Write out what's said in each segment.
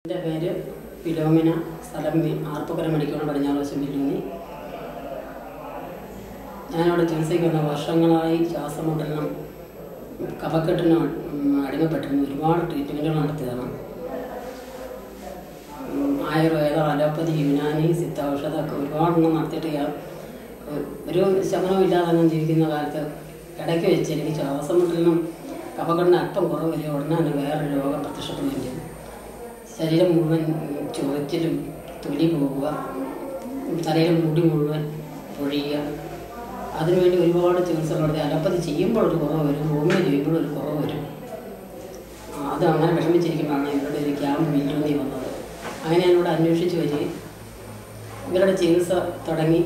എൻ്റെ പേര് ഫിലോമിന, സ്ഥലം ആർപ്പക്കര മെഡിക്കൽ പടിഞ്ഞാറുവശം വില്ലൂന്നി. ഞാനിവിടെ ചികിത്സയ്ക്ക് വന്ന വർഷങ്ങളായി ശ്വാസമുട്ടലിനും കഫക്കെട്ടിനും അടിമപ്പെട്ടിരുന്നു. ഒരുപാട് ട്രീറ്റ്മെൻറ്റുകൾ നടത്തിയതാണ്. ആയുർവേദ, അലോപ്പതി, യുനാനി, സിദ്ധൌഷധമൊക്കെ ഒരുപാടെണ്ണം നടത്തിയിട്ട് ഒരു ശമനവും ഇല്ലാതെ ജീവിക്കുന്ന കാലത്ത് ഇടയ്ക്ക് വെച്ച് എനിക്ക് ശ്വാസമുട്ടലിനും കഫക്കെട്ടിന് അല്പം കുറവ് വരിക ഉടനെ തന്നെ വേറൊരു രോഗം പ്രത്യക്ഷപ്പെടുകയും ചെയ്തു. ശരീരം മുഴുവൻ ചൊറിച്ചിലും, തൊലി പോവുക, തലയിലെ മുടി മുഴുവൻ പൊഴിയുക. അതിനുവേണ്ടി ഒരുപാട് ചികിത്സകൾ നടത്തി. അലോപ്പതി ചെയ്യുമ്പോഴൊരു കുറവ് വരും, ഹോമിയോ ചെയ്യുമ്പോഴൊരു കുറവ് വരും. അത് അങ്ങനെ വിഷമിച്ചിരിക്കുമ്പോഴാണ് ഇവരുടെ ഒരു ക്യാമ്പ് വില്ലൂന്നി വന്നത്. അങ്ങനെ ഞാനിവിടെ അന്വേഷിച്ച് വരികയും ഇവരുടെ ചികിത്സ തുടങ്ങി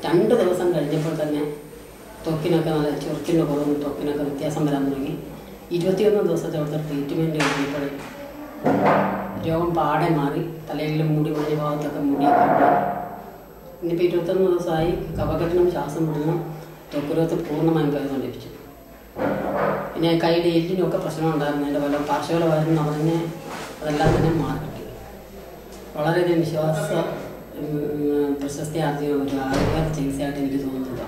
2 ദിവസം കഴിഞ്ഞപ്പോൾ തന്നെ ത്വക്കിനൊക്കെ നല്ല ചൊറിച്ചിൻ്റെ കുറവും ത്വക്കിനൊക്കെ വ്യത്യാസം വരാൻ തുടങ്ങി. 21 ദിവസത്തെ അവിടുത്തെ ട്രീറ്റ്മെൻറ്റ് കഴിഞ്ഞപ്പോൾ രോഗം പാടെ മാറി. തലയിലും മുടി പൊഴിഞ്ഞ ഭാഗത്തൊക്കെ മുടിയൊക്കെ ഉണ്ടായി. ഇന്നിപ്പോൾ 21 ദിവസമായി കഫക്കെട്ടിനും ശ്വാസം മുട്ടലിനും ത്വക്ക് രോഗത്തിൽ പൂർണ്ണമായും ഭേദം ലഭിച്ചു. പിന്നെ കൈയുടെ എല്ലിനൊക്കെ പ്രശ്നമുണ്ടായിരുന്നു. അതിൻ്റെ പല പാർശ്വഫലമായിരുന്നു. അവനെ അതെല്ലാം തന്നെ മാറി കിട്ടി. വളരെയധികം പ്രശസ്തി ആർജിച്ച ഒരു ആയുർവേദ ചികിത്സയായിട്ട് എനിക്ക് തോന്നുന്നില്ല.